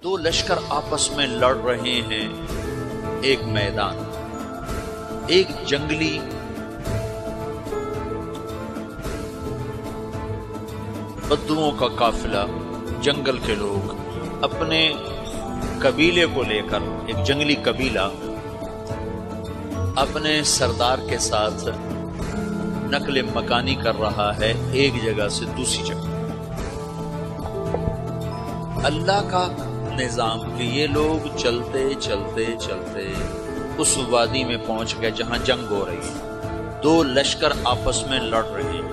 دو لشکر آپس میں لڑ رہے ہیں ایک میدان، ایک جنگلی بدوؤں کا قافلہ، جنگل کے لوگ اپنے قبیلے کو لے کر، ایک جنگلی قبیلہ اپنے سردار کے ساتھ نقل مکانی کر رہا ہے ایک جگہ سے دوسری جگہ۔ اللہ کا نظام کہ یہ لوگ چلتے چلتے چلتے اس وادی میں پہنچ گئے جہاں جنگ ہو رہی ہے، دو لشکر آپس میں لڑ رہے ہیں۔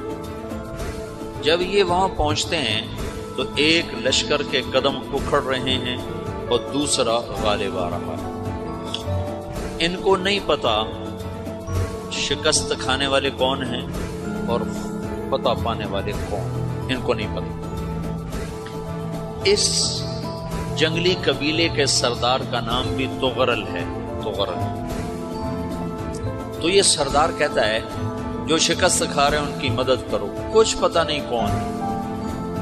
جب یہ وہاں پہنچتے ہیں تو ایک لشکر کے قدم اکھڑ رہے ہیں اور دوسرا غالب آ رہا ہے۔ ان کو نہیں پتا شکست کھانے والے کون ہیں اور فتح پانے والے کون، ان کو نہیں پتا۔ اس جنگلی قبیلے کے سردار کا نام بھی تغرل ہے، تغرل۔ تو یہ سردار کہتا ہے جو شکست کھا رہے ہیں ان کی مدد کرو، کچھ پتہ نہیں کون،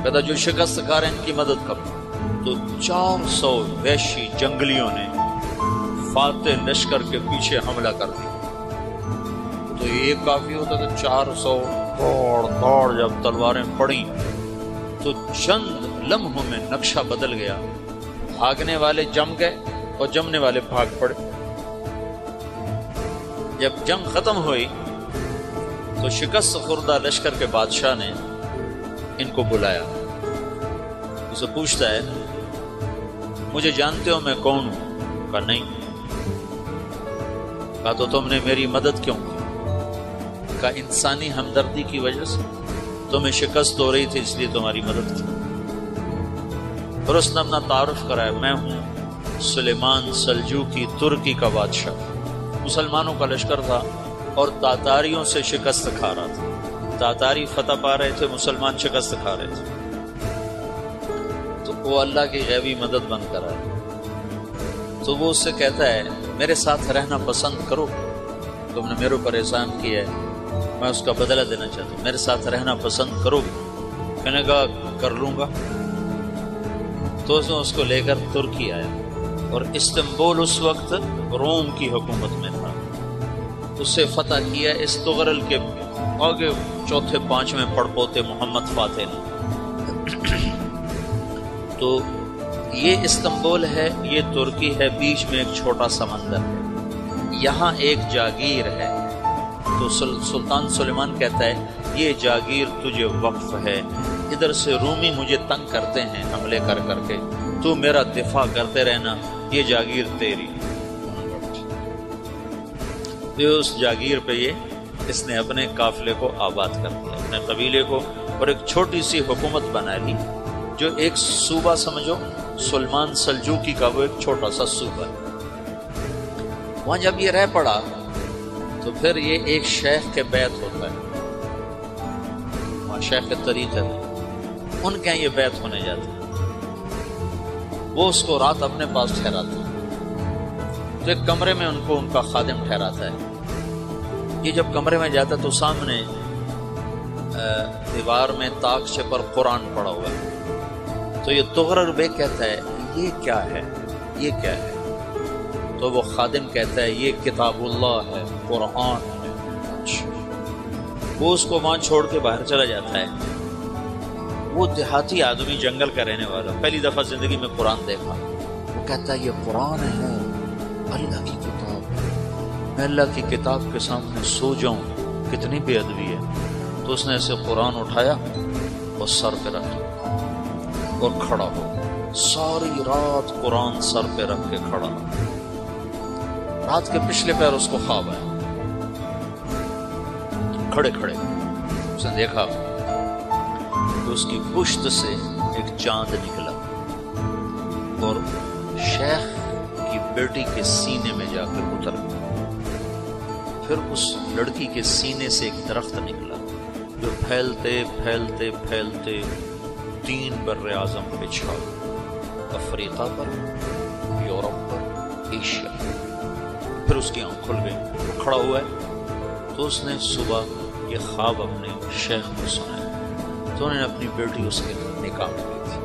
کہتا جو شکست کھا رہے ہیں ان کی مدد کرو۔ تو 400 وحشی جنگلیوں نے فاتح لشکر کے پیچھے حملہ کر دیا۔ تو یہ کافی ہوتا تو 400 دوڑ جب تلواریں پڑیں تو چند لمحوں میں نقشہ بدل گیا، بھاگنے والے جم گئے اور جمنے والے بھاگ پڑے۔ جب جنگ ختم ہوئی تو شکست خوردہ لشکر کے بادشاہ نے ان کو بلایا، اسے پوچھتا ہے مجھے جانتے ہو میں کون ہوں؟ کہا نہیں۔ کہا تو تم نے میری مدد کیوں کی؟ کہا انسانی ہمدردی کی وجہ سے، تمہیں شکست ہو رہی تھی اس لیے تمہاری مدد کی۔ پھر اس نے اپنا تعارف کرایا، میں ہوں سلیمان سلجوقی، ترکی کا بادشاہ۔ مسلمانوں کا لشکر تھا اور تاتاریوں سے شکست کھا رہا تھا، تاتاری فتح پا رہے تھے، مسلمان شکست کھا رہے تھے۔ تو وہ اللہ کی غیبی مدد بند کرا ہے۔ تو وہ اس سے کہتا ہے میرے ساتھ رہنا پسند کرو، تم نے میرے اوپر احسان کیا ہے، میں اس کا بدلہ دینا چاہتا ہوں، میرے ساتھ رہنا پسند کرو گے؟ کہنے کا کر لوں گا۔ تو اس نے اس کو لے کر ترکی آیا، اور استنبول اس وقت روم کی حکومت میں تھا، اسے فتح کیا اس تغرل کے آگے چوتھے پانچویں پڑپوتے محمد فاتح نے۔ تو یہ استنبول ہے، یہ ترکی ہے، بیچ میں ایک چھوٹا سمندر ہے، یہاں ایک جاگیر ہے۔ تو سلطان سلیمان کہتا ہے یہ جاگیر تجھے وقف ہے، ادھر سے رومی مجھے تنگ کرتے ہیں حملے کر کر کے، تو میرا دفاع کرتے رہنا، یہ جاگیر تیری۔ تو اس جاگیر پہ اس نے اپنے قافلے کو آباد کر دیا، اپنے قبیلے کو، اور ایک چھوٹی سی حکومت بنا لی، جو ایک صوبہ سمجھو سلمان سلجوقی کا، وہ ایک چھوٹا سا صوبہ ہے۔ وہاں جب یہ رہ پڑا تو پھر یہ ایک شیخ کے بیعت ہوتا ہے، وہاں شیخ طریق ہے، ان کے یہ بیعت ہونے جاتے ہیں، وہ اس کو رات اپنے پاس ٹھہراتے ہیں۔ تو ایک کمرے میں ان کو ان کا خادم ٹھہراتا ہے۔ یہ جب کمرے میں جاتا ہے تو سامنے دیوار میں تاکچے پر قرآن پڑا ہوا ہے۔ تو یہ تغرل بے کہتا ہے یہ کیا ہے، یہ کیا ہے؟ تو وہ خادم کہتا ہے یہ کتاب اللہ ہے، قرآن ہے۔ وہ اس کو وہاں چھوڑ کے باہر چلا جاتا ہے۔ وہ دیہاتی آدمی، جنگل کا رہنے والا، پہلی دفعہ زندگی میں قرآن دیکھا، وہ کہتا ہے یہ قرآن ہے، اللہ کی کتاب ہے، میں اللہ کی کتاب کے سامنے سو جاؤں، کتنی بے ادبی ہے۔ تو اس نے اسے قرآن اٹھایا اور سر پہ رکھا اور کھڑا ہو، ساری رات قرآن سر پہ رکھ کے کھڑا۔ رات کے پچھلے پہر اس کو خواب آیا، کھڑے کھڑے اس نے دیکھا تو اس کی پشت سے ایک چاند نکلا اور شیخ کی بیٹی کے سینے میں جا کر اتر گیا۔ پھر اس لڑکی کے سینے سے ایک درخت نکلا جو پھیلتے پھیلتے پھیلتے 3 بر اعظم پہ چھا، افریقہ پر، یورپ پر، ایشیا۔ پھر اس کی آنکھ کھل گئی، وہ کھڑا ہوا ہے۔ تو اس نے صبح یہ خواب اپنے شیخ کو سنایا، تو انہوں نے اپنی بیٹی اس کے نکاح میں دی تھی۔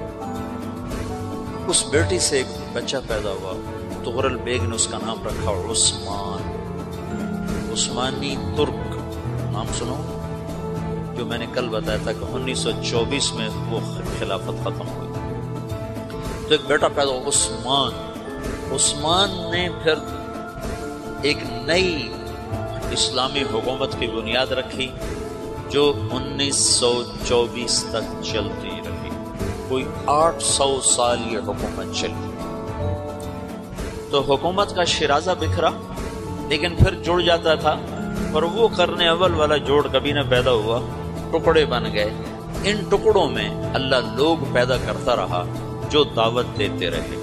اس بیٹی سے ایک بچہ پیدا ہوا، تغرل بیگ نے اس کا نام رکھا عثمان، عثمانی ترک نام سنو، جو میں نے کل بتایا تھا کہ 1924 میں وہ خلافت ختم ہوئی۔ تو ایک بیٹا پیدا ہوا عثمان، عثمان نے پھر ایک نئی اسلامی حکومت کی بنیاد رکھی جو 1924 تک چلتی رہی، کوئی 800 سال یہ حکومت چلی۔ تو حکومت کا شیرازہ بکھرا لیکن پھر جڑ جاتا تھا، اور وہ کرنے اول والا جوڑ کبھی نہ پیدا ہوا، ٹکڑے بن گئے۔ ان ٹکڑوں میں اللہ لوگ پیدا کرتا رہا جو دعوت دیتے رہے۔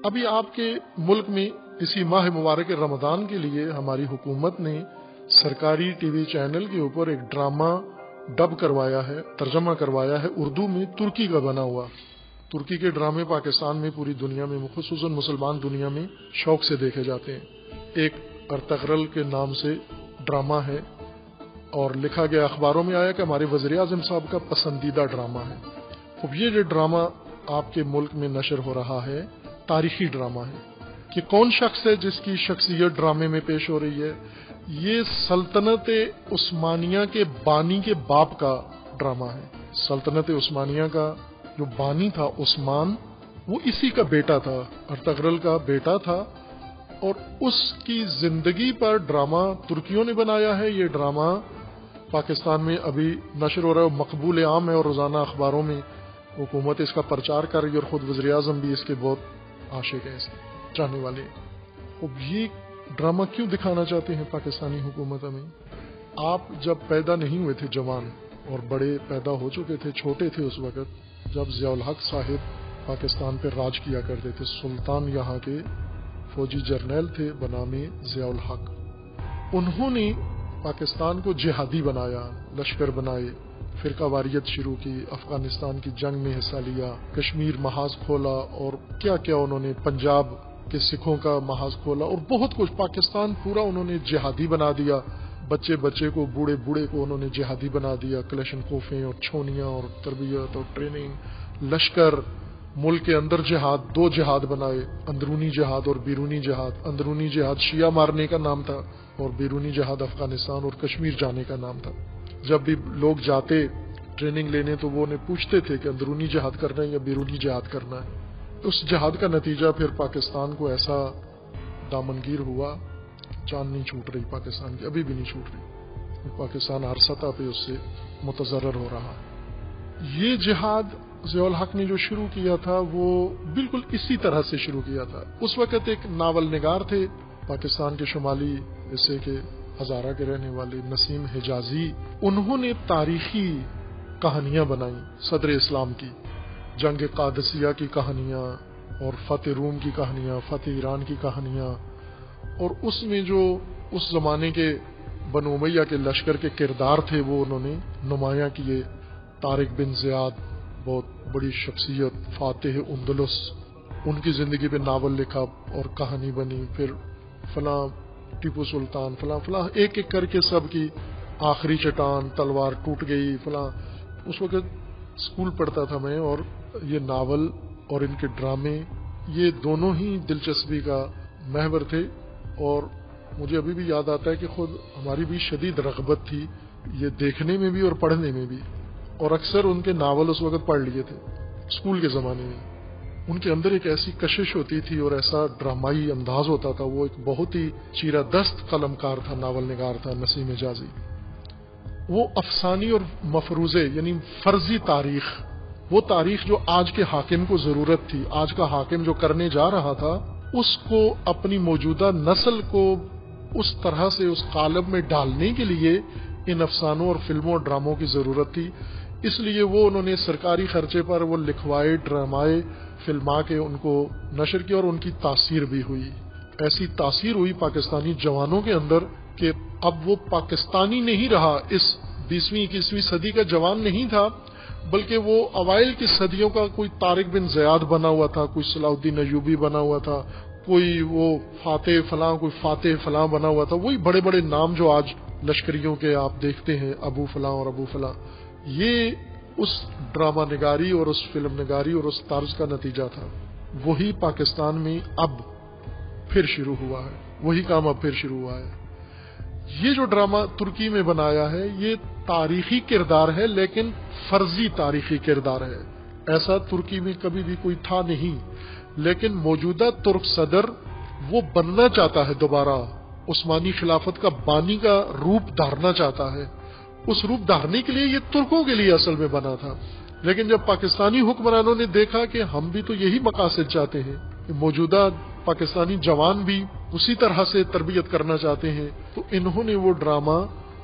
ابھی آپ کے ملک میں اسی ماہ مبارک رمضان کے لیے ہماری حکومت نے سرکاری ٹی وی چینل کے اوپر ایک ڈرامہ ڈب کروایا ہے، ترجمہ کروایا ہے اردو میں، ترکی کا بنا ہوا۔ ترکی کے ڈرامے پاکستان میں، پوری دنیا میں، خصوصاً مسلمان دنیا میں شوق سے دیکھے جاتے ہیں۔ ایک ارتغرل کے نام سے ڈرامہ ہے، اور لکھا گیا، اخباروں میں آیا کہ ہمارے وزیر اعظم صاحب کا پسندیدہ ڈرامہ ہے۔ اب یہ جو ڈرامہ آپ کے ملک میں نشر ہو رہا ہے، تاریخی ڈرامہ ہے کہ کون شخص ہے جس کی شخصیت ڈرامے میں پیش ہو رہی ہے؟ یہ سلطنت عثمانیہ کے بانی کے باپ کا ڈرامہ ہے۔ سلطنت عثمانیہ کا جو بانی تھا عثمان، وہ اسی کا بیٹا تھا، ارتغرل کا بیٹا تھا، اور اس کی زندگی پر ڈرامہ ترکیوں نے بنایا ہے۔ یہ ڈرامہ پاکستان میں ابھی نشر ہو رہا ہے، مقبول عام ہے، اور روزانہ اخباروں میں حکومت اس کا پرچار کر رہی ہے، اور خود وزیر اعظم بھی اس کے بہت عاشق ہیں، اس کے چاہنے والے۔ اب یہ ڈرامہ کیوں دکھانا چاہتے ہیں پاکستانی حکومت میں؟ آپ جب پیدا نہیں ہوئے تھے جوان، اور بڑے پیدا ہو چکے تھے، چھوٹے تھے اس وقت جب ضیاء الحق صاحب پاکستان پہ راج کیا کرتے تھے۔ سلطان یہاں کے فوجی جرنیل تھے بنام ضیاء الحق۔ انہوں نے پاکستان کو جہادی بنایا، لشکر بنائے، فرقہ واریت شروع کی، افغانستان کی جنگ میں حصہ لیا، کشمیر محاذ کھولا، اور کیا کیا انہوں نے، پنجاب کے سکھوں کا محاذ کھولا، اور بہت کچھ۔ پاکستان پورا انہوں نے جہادی بنا دیا، بچے بچے کو، بوڑھے بوڑھے کو انہوں نے جہادی بنا دیا، کلشن کوفیں اور چھونیاں اور تربیت اور ٹریننگ، لشکر، ملک کے اندر جہاد، 2 جہاد بنائے، اندرونی جہاد اور بیرونی جہاد۔ اندرونی جہاد شیعہ مارنے کا نام تھا، اور بیرونی جہاد افغانستان اور کشمیر جانے کا نام تھا۔ جب بھی لوگ جاتے ٹریننگ لینے تو وہ انہیں پوچھتے تھے کہ اندرونی جہاد کرنا ہے یا بیرونی جہاد کرنا ہے۔ اس جہاد کا نتیجہ پھر پاکستان کو ایسا دامنگیر ہوا، جان نہیں چھوٹ رہی پاکستان کی، ابھی بھی نہیں چھوٹ رہی۔ پاکستان ہر سطح پہ اس سے متضرر ہو رہا ہے۔ یہ جہاد ضیاء الحق نے جو شروع کیا تھا وہ بالکل اسی طرح سے شروع کیا تھا۔ اس وقت ایک ناول نگار تھے پاکستان کے شمالی حصے کے، ہزارہ کے رہنے والے، نسیم حجازی۔ انہوں نے تاریخی کہانیاں بنائیں صدر اسلام کی، جنگ قادسیہ کی کہانیاں، اور فتح روم کی کہانیاں، فتح ایران کی کہانیاں، اور اس میں جو اس زمانے کے بنو امیہ کے لشکر کے کردار تھے وہ انہوں نے نمایاں کیے۔ طارق بن زیاد، بہت بڑی شخصیت، فاتح اندلس، ان کی زندگی پہ ناول لکھا اور کہانی بنی۔ پھر فلاں ٹیپو سلطان، فلاں فلاں، ایک ایک کر کے سب کی آخری چٹان، تلوار ٹوٹ گئی، فلاں۔ اس وقت اسکول پڑھتا تھا میں، اور یہ ناول اور ان کے ڈرامے یہ دونوں ہی دلچسپی کا محور تھے، اور مجھے ابھی بھی یاد آتا ہے کہ خود ہماری بھی شدید رغبت تھی یہ دیکھنے میں بھی اور پڑھنے میں بھی، اور اکثر ان کے ناول اس وقت پڑھ لیے تھے اسکول کے زمانے میں۔ ان کے اندر ایک ایسی کشش ہوتی تھی اور ایسا ڈرامائی انداز ہوتا تھا، وہ ایک بہت ہی چیرہ دست قلم کار تھا، ناول نگار تھا نسیم حجازی۔ وہ افسانی اور مفروضے یعنی فرضی تاریخ، وہ تاریخ جو آج کے حاکم کو ضرورت تھی، آج کا حاکم جو کرنے جا رہا تھا، اس کو اپنی موجودہ نسل کو اس طرح سے اس قالب میں ڈالنے کے لیے ان افسانوں اور فلموں اور ڈراموں کی ضرورت تھی۔ اس لیے وہ انہوں نے سرکاری خرچے پر وہ لکھوائے، ڈرامائے، فلما کے ان کو نشر کیا، اور ان کی تاثیر بھی ہوئی۔ ایسی تاثیر ہوئی پاکستانی جوانوں کے اندر کہ اب وہ پاکستانی نہیں رہا، اس 20ویں 21ویں صدی کا جوان نہیں تھا، بلکہ وہ اوائل کی صدیوں کا کوئی طارق بن زیاد بنا ہوا تھا، کوئی صلاح الدین ایوبی بنا ہوا تھا، کوئی وہ فاتح فلاں، کوئی فاتح فلاں بنا ہوا تھا، وہی بڑے بڑے نام جو آج لشکریوں کے آپ دیکھتے ہیں، ابو فلاں اور ابو فلاں، یہ اس ڈرامہ نگاری اور اس فلم نگاری اور اس طرز کا نتیجہ تھا۔ وہی پاکستان میں اب پھر شروع ہوا ہے، وہی کام اب پھر شروع ہوا ہے۔ یہ جو ڈرامہ ترکی میں بنایا ہے یہ تاریخی کردار ہے، لیکن فرضی تاریخی کردار ہے، ایسا ترکی میں کبھی بھی کوئی تھا نہیں، لیکن موجودہ ترک صدر وہ بننا چاہتا ہے، دوبارہ عثمانی خلافت کا بانی کا روپ دھارنا چاہتا ہے۔ اس روپ دھارنے کے لیے یہ ترکوں کے لیے اصل میں بنا تھا، لیکن جب پاکستانی حکمرانوں نے دیکھا کہ ہم بھی تو یہی مقاصد چاہتے ہیں کہ موجودہ پاکستانی جوان بھی اسی طرح سے تربیت کرنا چاہتے ہیں، تو انہوں نے وہ ڈرامہ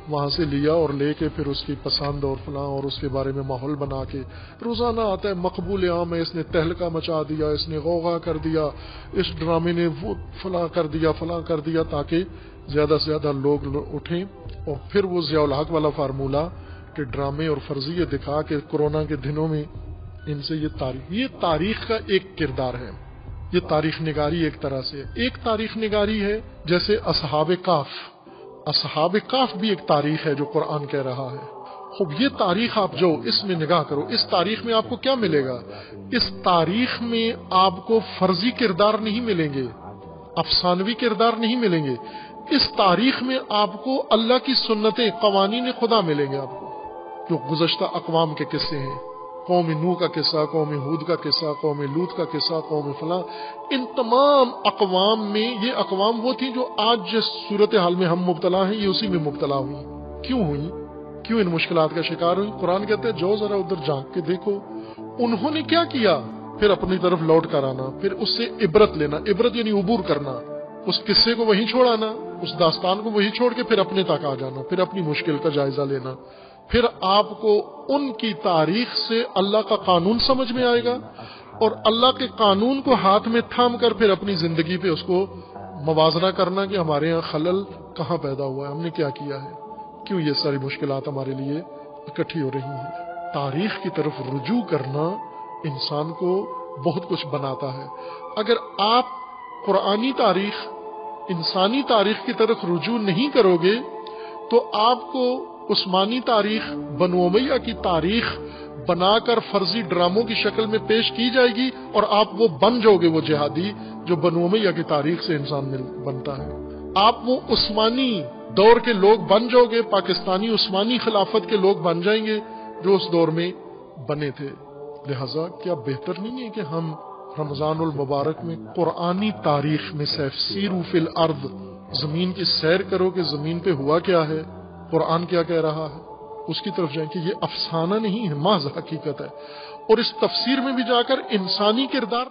وہاں سے لیا اور لے کے پھر اس کی پسند اور فلاں اور اس کے بارے میں ماحول بنا کے روزانہ آتا ہے، مقبول عام ہے، اس نے تہلکہ مچا دیا، اس نے غوغا کر دیا، اس ڈرامے نے وہ فلاں کر دیا فلاں کر دیا، تاکہ زیادہ سے زیادہ لوگ اٹھیں۔ اور پھر وہ ضیاء الحق والا فارمولہ کہ ڈرامے اور فرضیے دکھا کے کورونا کے دنوں میں ان سے یہ تاریخ کا ایک کردار ہے، یہ تاریخ نگاری ایک طرح سے ایک تاریخ نگاری ہے، جیسے اصحاب کاف بھی ایک تاریخ ہے جو قرآن کہہ رہا ہے۔ خوب یہ تاریخ آپ جو اس میں نگاہ کرو، اس تاریخ میں آپ کو کیا ملے گا؟ اس تاریخ میں آپ کو فرضی کردار نہیں ملیں گے، افسانوی کردار نہیں ملیں گے، اس تاریخ میں آپ کو اللہ کی سنتیں، قوانین خدا ملیں گے، آپ کو جو گزشتہ اقوام کے قصے ہیں، قوم نوح کا قصہ، قوم ہود کا قصہ، قوم لوط کا قصہ، قوم فلاں، ان تمام اقوام میں یہ اقوام وہ تھی جو آج جس صورتحال میں ہم مبتلا ہیں یہ اسی میں مبتلا ہوئی۔ کیوں ہوئی؟ کیوں ان مشکلات کا شکار ہوئی؟ قرآن کہتے ہیں جو ذرا ادھر جھانک کے دیکھو انہوں نے کیا کیا، پھر اپنی طرف لوٹ کر آنا، پھر اس سے عبرت لینا، عبرت یعنی عبور کرنا، اس قصے کو وہیں چھوڑ آنا، اس داستان کو وہیں چھوڑ کے پھر اپنے تک آ جانا، پھر اپنی مشکل کا جائزہ لینا، پھر آپ کو ان کی تاریخ سے اللہ کا قانون سمجھ میں آئے گا، اور اللہ کے قانون کو ہاتھ میں تھام کر پھر اپنی زندگی پہ اس کو موازنہ کرنا کہ ہمارے یہاں خلل کہاں پیدا ہوا ہے، ہم نے کیا کیا ہے، کیوں یہ ساری مشکلات ہمارے لیے اکٹھی ہو رہی ہیں۔ تاریخ کی طرف رجوع کرنا انسان کو بہت کچھ بناتا ہے۔ اگر آپ قرآنی تاریخ، انسانی تاریخ کی طرف رجوع نہیں کرو گے تو آپ کو عثمانی تاریخ، بنو امیہ کی تاریخ بنا کر فرضی ڈراموں کی شکل میں پیش کی جائے گی، اور آپ وہ بن جاؤ گے وہ جہادی جو بنو امیہ کی تاریخ سے انسان بنتا ہے۔ آپ وہ عثمانی دور کے لوگ بن جاؤ گے، پاکستانی عثمانی خلافت کے لوگ بن جائیں گے جو اس دور میں بنے تھے۔ لہذا کیا بہتر نہیں ہے کہ ہم رمضان المبارک میں قرآنی تاریخ میں سیروا فی الارض، زمین کی سیر کرو کہ زمین پہ ہوا کیا ہے، قرآن کیا کہہ رہا ہے، اس کی طرف جائیں کہ یہ افسانہ نہیں ہے، محض حقیقت ہے، اور اس تفسیر میں بھی جا کر انسانی کردار